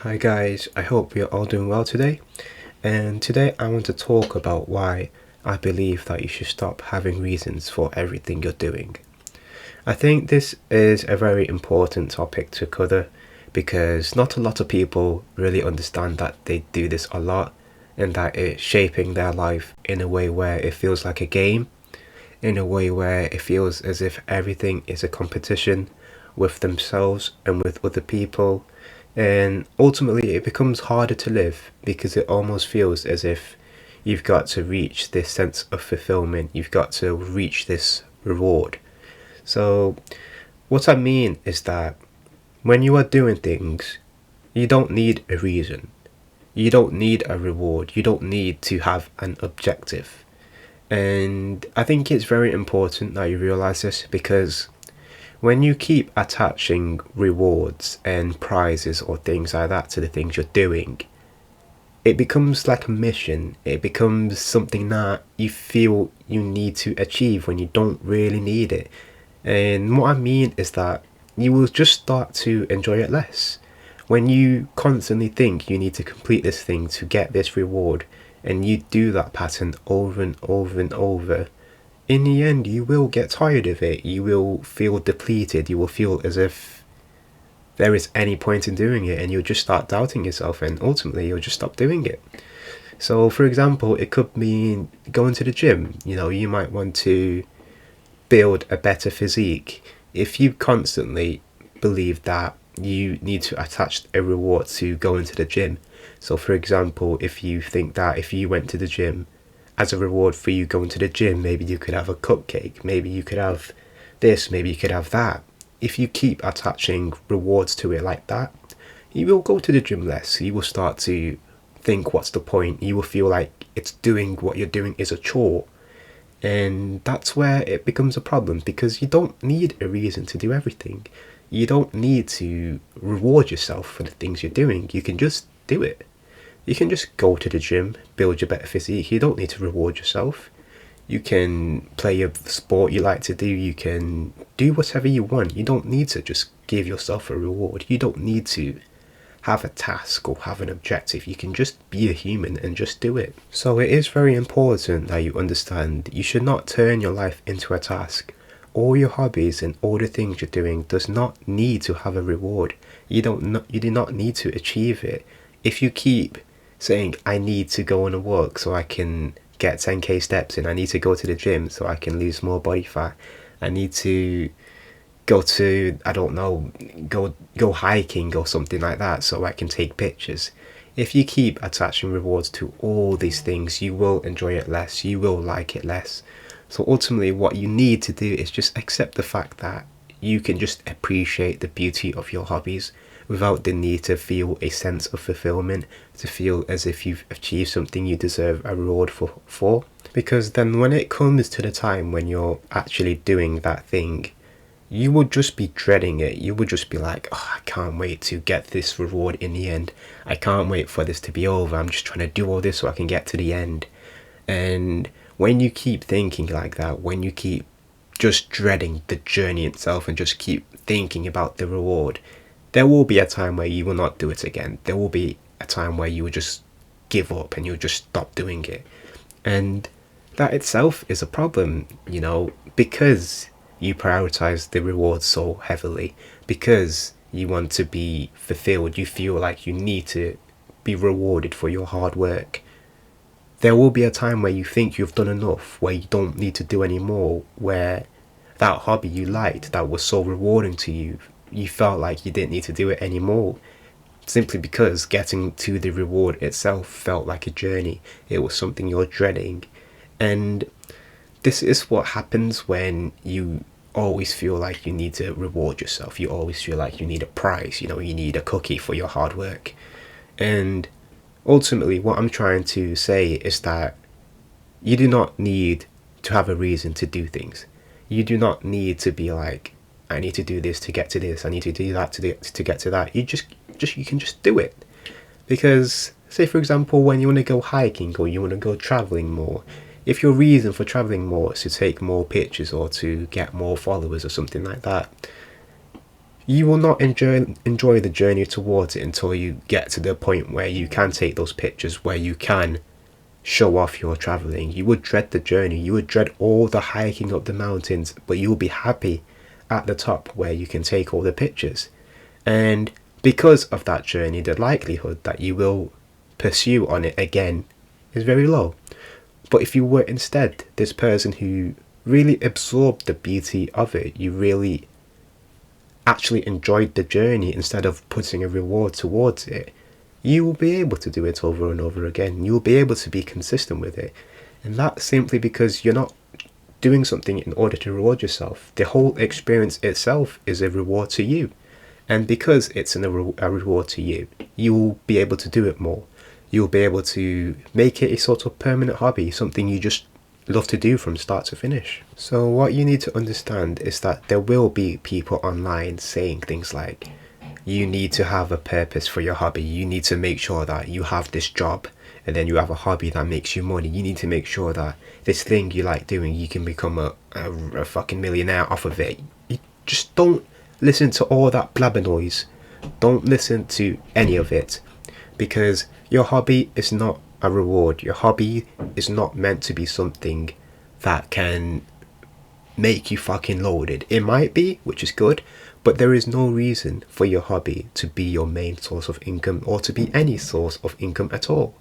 Hi guys, I hope you're all doing well today. And today I want to talk about why I believe that you should stop having reasons for everything you're doing. I think this is a very important topic to cover because not a lot of people really understand that they do this a lot and that it's shaping their life in a way where it feels like a game, in a way where it feels as if everything is a competition with themselves and with other people, and ultimately it becomes harder to live because it almost feels as if you've got to reach this sense of fulfillment, you've got to reach this reward. So, what I mean is that when you are doing things, you don't need a reason, you don't need a reward, you don't need to have an objective. And I think it's very important that you realize this because when you keep attaching rewards and prizes or things like that to the things you're doing, it becomes like a mission. It becomes something that you feel you need to achieve when you don't really need it. And what I mean is that you will just start to enjoy it less. When you constantly think you need to complete this thing to get this reward, and you do that pattern over and over and over, in the end you will get tired of it. You will feel depleted. You will feel as if there is any point in doing it, and you'll just start doubting yourself, and ultimately you'll just stop doing it. So for example, it could mean going to the gym. You might want to build a better physique. If you constantly believe that you need to attach a reward to going to the gym, so for example, if you think that if you went to the gym, as a reward for you going to the gym, maybe you could have a cupcake, maybe you could have this, maybe you could have that. If you keep attaching rewards to it like that, you will go to the gym less. You will start to think, what's the point? You will feel like it's doing what you're doing is a chore. And that's where it becomes a problem because you don't need a reason to do everything. You don't need to reward yourself for the things you're doing. You can just do it. You can just go to the gym, build your better physique. You don't need to reward yourself. You can play a sport you like to do. You can do whatever you want. You don't need to just give yourself a reward. You don't need to have a task or have an objective. You can just be a human and just do it. So it is very important that you understand you should not turn your life into a task. All your hobbies and all the things you're doing does not need to have a reward. You do not need to achieve it. If you keep saying, I need to go on a walk so I can get 10k steps in, I need to go to the gym so I can lose more body fat, I need to go to, I don't know, go hiking or something like that so I can take pictures. If you keep attaching rewards to all these things, you will enjoy it less, you will like it less. So ultimately what you need to do is just accept the fact that you can just appreciate the beauty of your hobbies without the need to feel a sense of fulfillment, to feel as if you've achieved something you deserve a reward for. Because then when it comes to the time when you're actually doing that thing, you will just be dreading it. You will just be like, oh, I can't wait to get this reward in the end. I can't wait for this to be over. I'm just trying to do all this so I can get to the end. And when you keep thinking like that, when you keep just dreading the journey itself and just keep thinking about the reward, there will be a time where you will not do it again. There will be a time where you will just give up and you'll just stop doing it. And that itself is a problem, because you prioritize the reward so heavily, because you want to be fulfilled, you feel like you need to be rewarded for your hard work. There will be a time where you think you've done enough, where you don't need to do any more, where that hobby you liked, that was so rewarding to you, you felt like you didn't need to do it anymore, simply because getting to the reward itself felt like a journey. It was something you're dreading. And this is what happens when you always feel like you need to reward yourself. You always feel like you need a prize, you need a cookie for your hard work. And ultimately what I'm trying to say is that you do not need to have a reason to do things. You do not need to be like, I need to do this to get to this, I need to do that to get to that. You can just do it. Because say for example, when you want to go hiking or you want to go traveling more, if your reason for traveling more is to take more pictures or to get more followers or something like that, You will not enjoy the journey towards it until you get to the point where you can take those pictures, where you can show off your traveling. You would dread the journey, you would dread all the hiking up the mountains, but you will be happy at the top where you can take all the pictures. And because of that journey, the likelihood that you will pursue on it again is very low. But if you were instead this person who really absorbed the beauty of it, you really actually enjoyed the journey instead of putting a reward towards it, you will be able to do it over and over again. You will be able to be consistent with it. And that's simply because you're not doing something in order to reward yourself. The whole experience itself is a reward to you. And because it's a reward to you, you will be able to do it more. You'll be able to make it a sort of permanent hobby, something you just love to do from start to finish. So what you need to understand is that there will be people online saying things like, you need to have a purpose for your hobby. You need to make sure that you have this job and then you have a hobby that makes you money. You need to make sure that this thing you like doing, you can become a fucking millionaire off of it. You just don't listen to all that blabber noise. Don't listen to any of it, because your hobby is not a reward. Your hobby is not meant to be something that can make you fucking loaded. It might be, which is good, but there is no reason for your hobby to be your main source of income, or to be any source of income at all.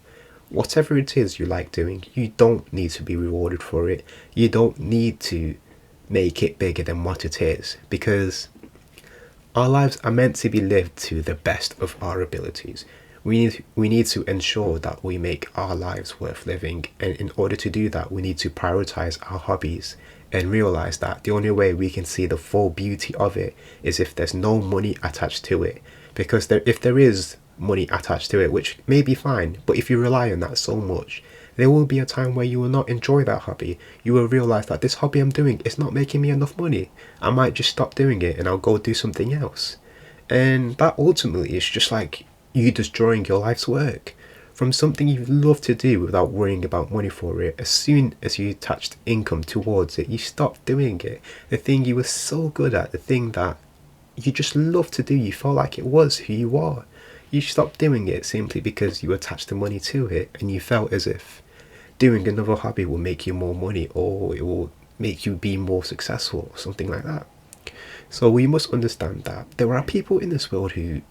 Whatever it is you like doing, you don't need to be rewarded for it. You don't need to make it bigger than what it is, because our lives are meant to be lived to the best of our abilities. We need to ensure that we make our lives worth living, and in order to do that, we need to prioritize our hobbies and realize that the only way we can see the full beauty of it is if there's no money attached to it. Because if there is money attached to it, which may be fine, but if you rely on that so much, there will be a time where you will not enjoy that hobby. You will realize that this hobby I'm doing is not making me enough money. I might just stop doing it and I'll go do something else. And that ultimately is just like you destroying your life's work. From something you love to do without worrying about money for it, as soon as you attached income towards it, you stopped doing it. The thing you were so good at, the thing that you just love to do, you felt like it was who you are. You stopped doing it simply because you attached the money to it, and you felt as if doing another hobby will make you more money, or it will make you be more successful, or something like that. So we must understand that there are people in this world who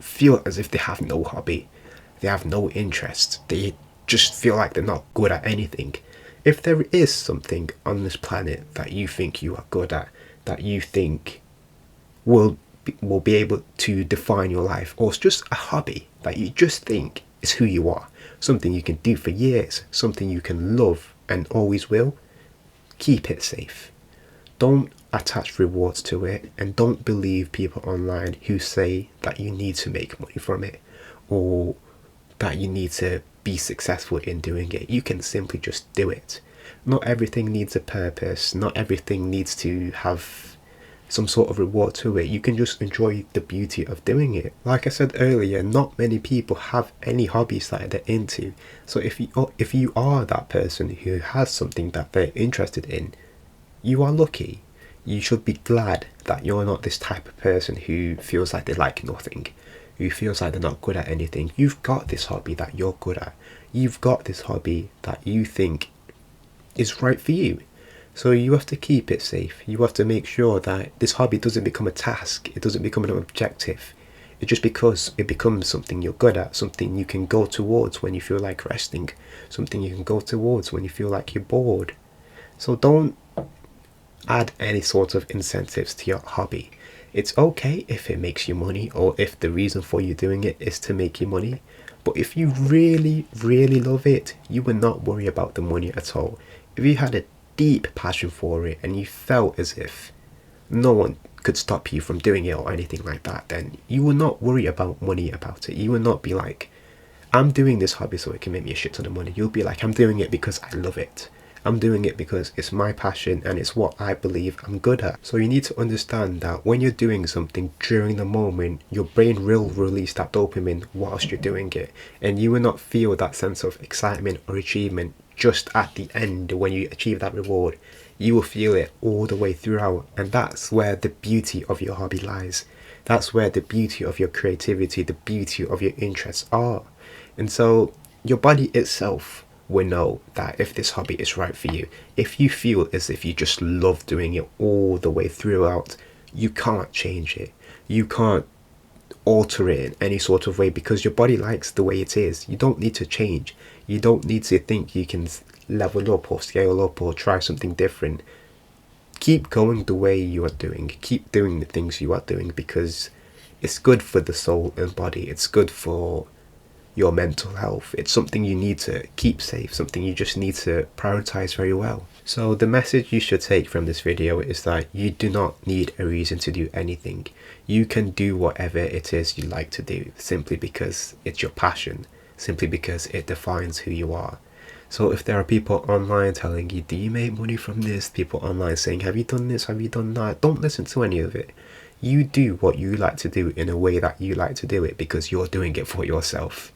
feel as if they have no hobby, they have no interest, they just feel like they're not good at anything. If there is something on this planet that you think you are good at, that you think will be able to define your life, or it's just a hobby that you just think is who you are, something you can do for years, something you can love and always will, keep it safe. Don't attach rewards to it, and don't believe people online who say that you need to make money from it, or that you need to be successful in doing it. You can simply just do it. Not everything needs a purpose, not everything needs to have some sort of reward to it. You can just enjoy the beauty of doing it. Like I said earlier, not many people have any hobbies that they're into. So if you are that person who has something that they're interested in, you are lucky. You should be glad that you're not this type of person who feels like they like nothing, who feels like they're not good at anything. You've got this hobby that you're good at. You've got this hobby that you think is right for you. So you have to keep it safe. You have to make sure that this hobby doesn't become a task. It doesn't become an objective. It's just because it becomes something you're good at, something you can go towards when you feel like resting, something you can go towards when you feel like you're bored. So don't add any sort of incentives to your hobby. It's okay if it makes you money, or if the reason for you doing it is to make you money. But if you really, really love it, you would not worry about the money at all. If you had a deep passion for it and you felt as if no one could stop you from doing it or anything like that, then you will not worry about money about it. You will not be like, I'm doing this hobby so it can make me a shit ton of money. You'll be like, I'm doing it because I love it. I'm doing it because it's my passion and it's what I believe I'm good at. So you need to understand that when you're doing something during the moment, your brain will release that dopamine whilst you're doing it, and you will not feel that sense of excitement or achievement just at the end when you achieve that reward. You will feel it all the way throughout, and that's where the beauty of your hobby lies. That's where the beauty of your creativity, the beauty of your interests are. And so your body itself will know that if this hobby is right for you. If you feel as if you just love doing it all the way throughout, you can't change it. You can't alter it in any sort of way because your body likes the way it is. You don't need to change. You don't need to think you can level up or scale up or try something different. Keep going the way you are doing. Keep doing the things you are doing because it's good for the soul and body. It's good for your mental health. It's something you need to keep safe, something you just need to prioritize very well. So the message you should take from this video is that you do not need a reason to do anything. You can do whatever it is you like to do simply because it's your passion, simply because it defines who you are. So if there are people online telling you, do you make money from this? People online saying, have you done this? Have you done that? Don't listen to any of it. You do what you like to do in a way that you like to do it because you're doing it for yourself.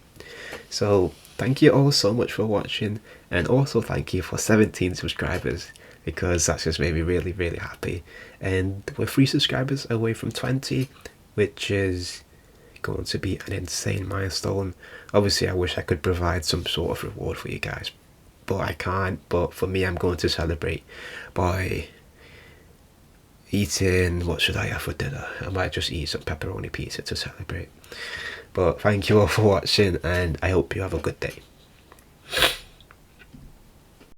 So thank you all so much for watching, and also thank you for 17 subscribers because that's just made me really, really happy. And we're 3 subscribers away from 20, which is going to be an insane milestone. Obviously I wish I could provide some sort of reward for you guys, but I can't. But for me, I'm going to celebrate by eating, what should I have for dinner? I might just eat some pepperoni pizza to celebrate. But thank you all for watching, and I hope you have a good day.